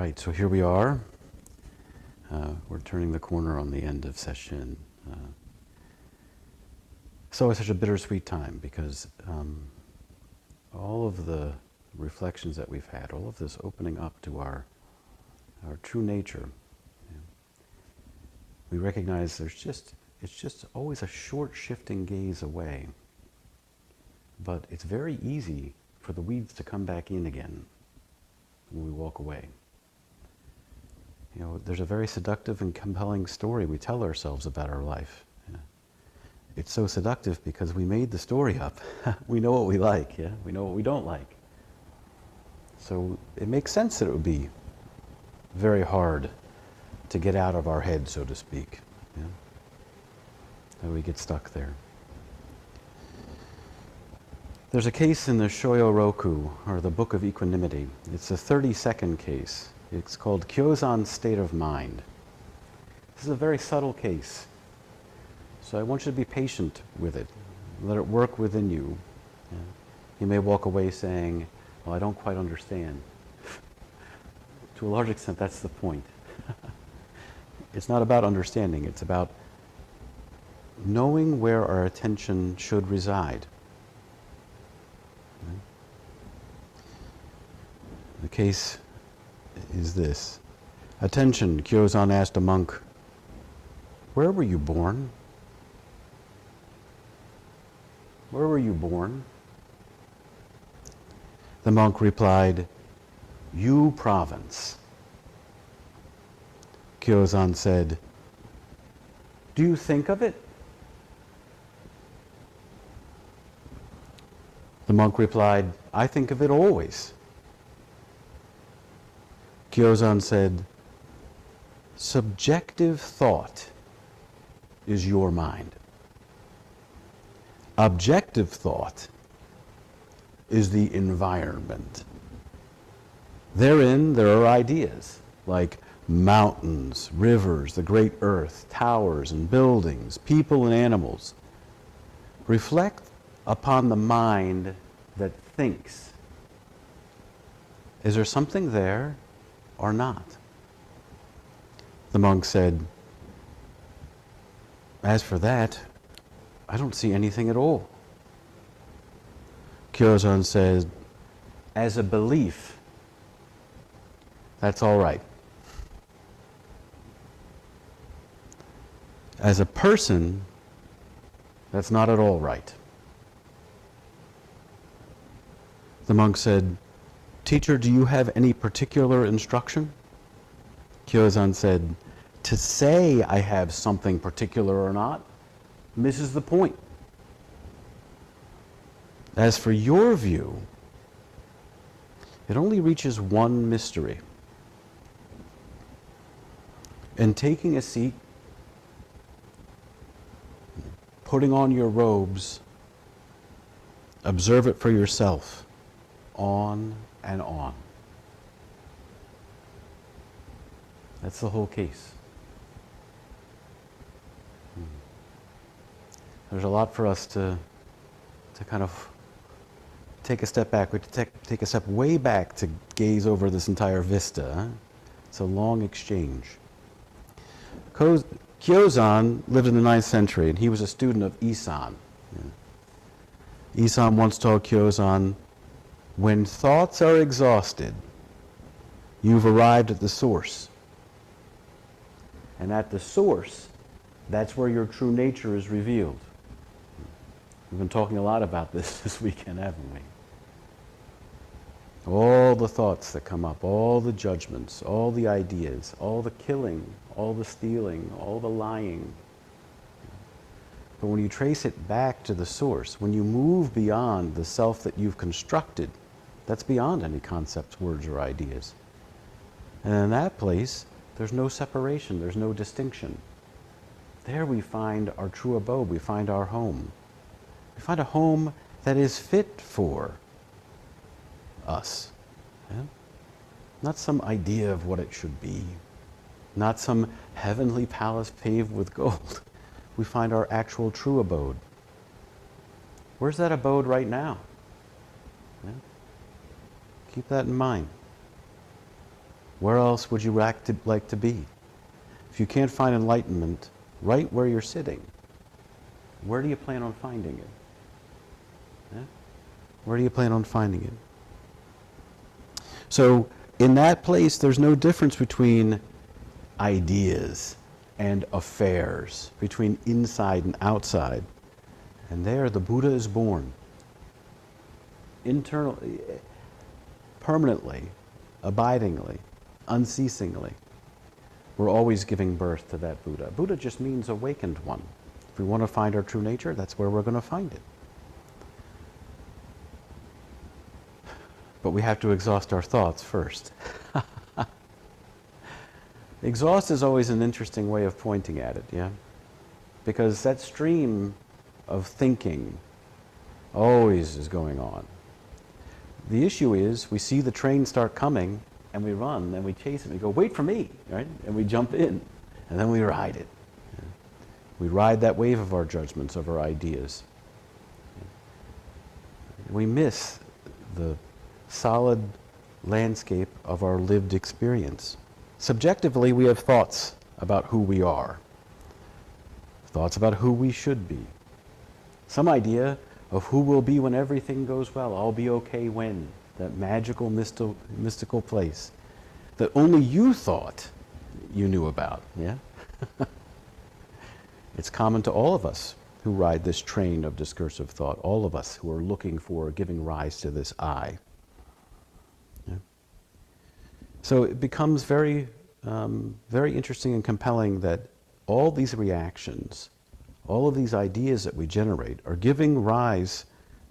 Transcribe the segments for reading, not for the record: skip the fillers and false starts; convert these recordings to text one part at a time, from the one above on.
right, so here we are. We're turning the corner on the end of session. It's always such a bittersweet time because all of the reflections that we've had, all of this opening up to our true nature, we recognize it's just always a short shifting gaze away. But it's very easy for the weeds to come back in again when we walk away. You know, there's a very seductive and compelling story we tell ourselves about our life. It's so seductive because we made the story up. We know what we like, yeah? We know what we don't like. So it makes sense that it would be very hard to get out of our head, so to speak. Yeah? That we get stuck there. There's a case in the Shōyōroku, or the Book of Equanimity. It's a 30-second case. It's called Kyōzan state of mind. This is a very subtle case. So I want you to be patient with it. Let it work within you. Yeah. You may walk away saying, well, I don't quite understand. To a large extent, that's the point. It's not about understanding. It's about knowing where our attention should reside. Right? The case is this. Attention, Kyōzan asked a monk, where were you born? Where were you born? The monk replied, Yu province. Kyōzan said, do you think of it? The monk replied, I think of it always. Kyōzan said, subjective thought is your mind. Objective thought is the environment. Therein, there are ideas like mountains, rivers, the great earth, towers and buildings, people and animals. Reflect upon the mind that thinks. Is there something there or not? The monk said, as for that, I don't see anything at all. Kyōzan says, as a belief, that's all right. As a person, that's not at all right. The monk said, teacher, do you have any particular instruction? Kyōzan said, to say I have something particular or not misses the point. As for your view, it only reaches one mystery. In taking a seat, putting on your robes, observe it for yourself, on and on. That's the whole case. There's a lot for us to kind of take a step back. We have to take a step way back to gaze over this entire vista. Huh? It's a long exchange. Kyōzan lived in the 9th century, and he was a student of Isan. Yeah. Isan once told Kyōzan, when thoughts are exhausted, you've arrived at the source. And at the source, that's where your true nature is revealed. We've been talking a lot about this weekend, haven't we? All the thoughts that come up, all the judgments, all the ideas, all the killing, all the stealing, all the lying. But when you trace it back to the source, when you move beyond the self that you've constructed, that's beyond any concepts, words, or ideas. And in that place, there's no separation, there's no distinction. There we find our true abode, we find our home. We find a home that is fit for us. Yeah? Not some idea of what it should be. Not some heavenly palace paved with gold. We find our actual true abode. Where's that abode right now? Yeah? Keep that in mind. Where else would you like to be? If you can't find enlightenment right where you're sitting, where do you plan on finding it? Yeah? Where do you plan on finding it? So in that place, there's no difference between ideas and affairs, between inside and outside. And there the Buddha is born. Internally, permanently, abidingly, unceasingly. We're always giving birth to that Buddha. Buddha just means awakened one. If we want to find our true nature, that's where we're going to find it. But we have to exhaust our thoughts first. Exhaust is always an interesting way of pointing at it, yeah? Because that stream of thinking always is going on. The issue is we see the train start coming and we run and we chase it and we go, wait for me, right? And we jump in and then we ride it. Yeah? We ride that wave of our judgments, of our ideas. Yeah? We miss the solid landscape of our lived experience. Subjectively, we have thoughts about who we are, thoughts about who we should be, some idea of who we'll be when everything goes well. I'll be okay when, that magical, mystical place that only you thought you knew about, yeah? It's common to all of us who ride this train of discursive thought, all of us who are looking for giving rise to this I. Yeah? So it becomes very, very interesting and compelling that all these reactions, all of these ideas that we generate are giving rise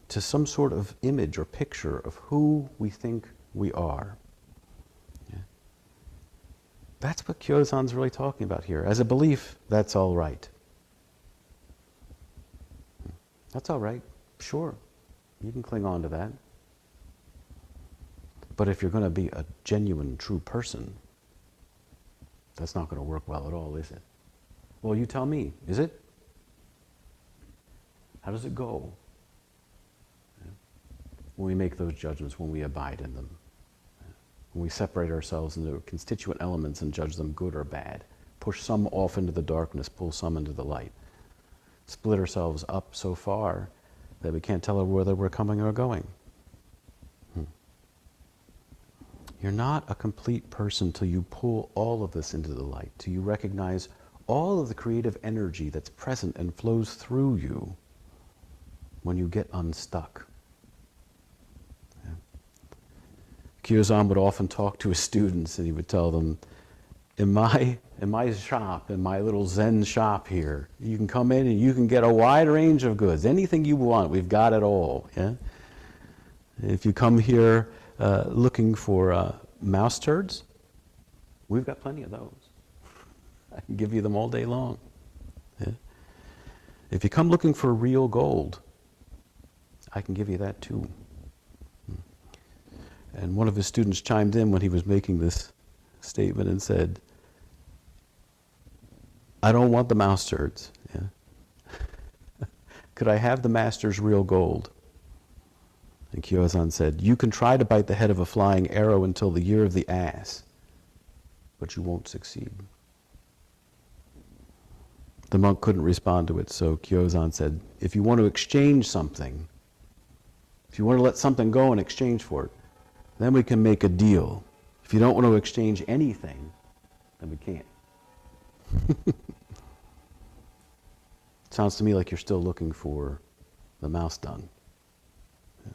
to some sort of image or picture of who we think we are. Yeah? That's what Kyōzan's really talking about here. As a belief, that's all right. That's all right. Sure. You can cling on to that. But if you're going to be a genuine, true person, that's not going to work well at all, is it? Well, you tell me, is it? How does it go? Yeah. When we make those judgments, when we abide in them. Yeah. When we separate ourselves into constituent elements and judge them good or bad. Push some off into the darkness, pull some into the light. Split ourselves up so far that we can't tell whether we're coming or going. You're not a complete person till you pull all of this into the light, till you recognize all of the creative energy that's present and flows through you when you get unstuck. Yeah. Kyōzan would often talk to his students and he would tell them, in my shop, in my little Zen shop here, you can come in and you can get a wide range of goods. Anything you want, we've got it all. Yeah? If you come here looking for mouse turds, we've got plenty of those. I can give you them all day long. Yeah? If you come looking for real gold, I can give you that too. And one of his students chimed in when he was making this statement and said, I don't want the mouse turds. Yeah? Could I have the master's real gold? And Kyōzan said, you can try to bite the head of a flying arrow until the year of the ass, but you won't succeed. The monk couldn't respond to it, so Kyōzan said, if you want to exchange something, if you want to let something go in exchange for it, then we can make a deal. If you don't want to exchange anything, then we can't. Sounds to me like you're still looking for the mouse dung. Yeah.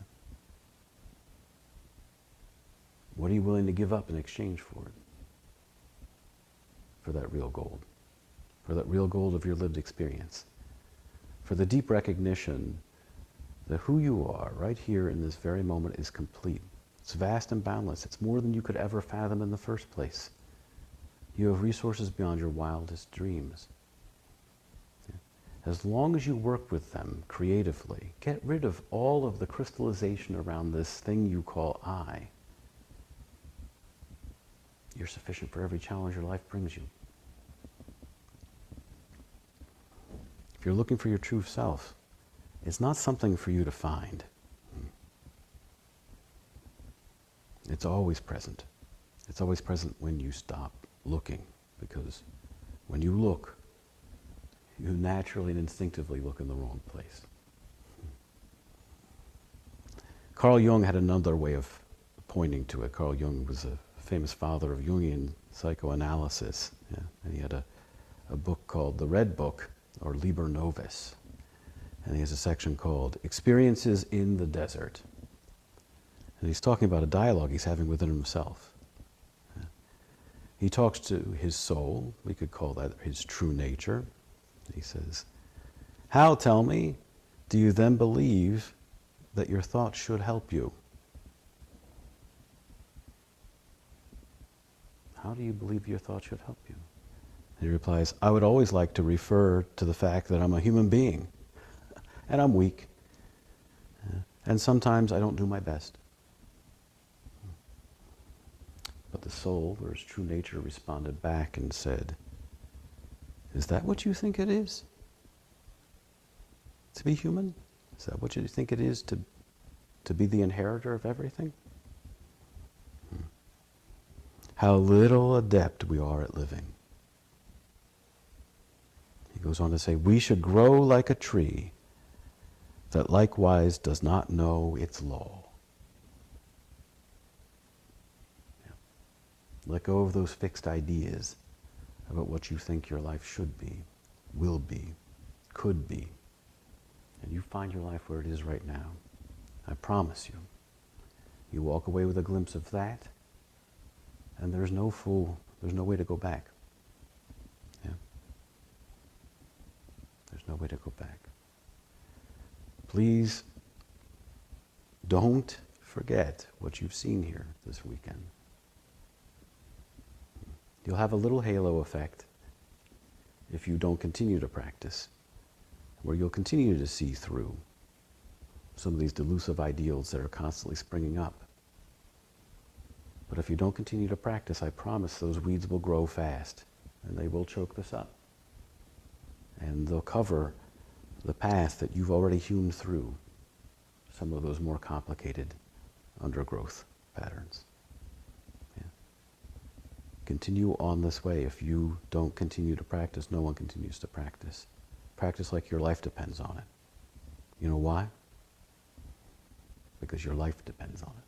What are you willing to give up in exchange for it? For that real gold. For that real gold of your lived experience. For the deep recognition that who you are right here in this very moment is complete. It's vast and boundless. It's more than you could ever fathom in the first place. You have resources beyond your wildest dreams. As long as you work with them creatively, get rid of all of the crystallization around this thing you call I. You're sufficient for every challenge your life brings you. If you're looking for your true self, it's not something for you to find. It's always present. It's always present when you stop looking, because when you look, you naturally and instinctively look in the wrong place. Carl Jung had another way of pointing to it. Carl Jung was a famous father of Jungian psychoanalysis. Yeah? And he had a book called The Red Book, or Liber Novus. And he has a section called Experiences in the Desert. And he's talking about a dialogue he's having within himself. Yeah? He talks to his soul. We could call that his true nature. He says, "How, tell me, do you then believe that your thoughts should help you?" How do you believe your thoughts should help you? And he replies, "I would always like to refer to the fact that I'm a human being, and I'm weak, and sometimes I don't do my best." But the soul, or his true nature, responded back and said, "Is that what you think it is? To be human? Is that what you think it is to be the inheritor of everything?" How little adept we are at living. He goes on to say, "We should grow like a tree that likewise does not know its law." Yeah. Let go of those fixed ideas about what you think your life should be, will be, could be. And you find your life where it is right now. I promise you. You walk away with a glimpse of that, and there's no way to go back. Yeah? There's no way to go back. Please don't forget what you've seen here this weekend. You'll have a little halo effect if you don't continue to practice, where you'll continue to see through some of these delusive ideals that are constantly springing up. But if you don't continue to practice, I promise those weeds will grow fast, and they will choke this up. And they'll cover the path that you've already hewn through, some of those more complicated undergrowth patterns. Yeah. Continue on this way. If you don't continue to practice, no one continues to practice. Practice like your life depends on it. You know why? Because your life depends on it.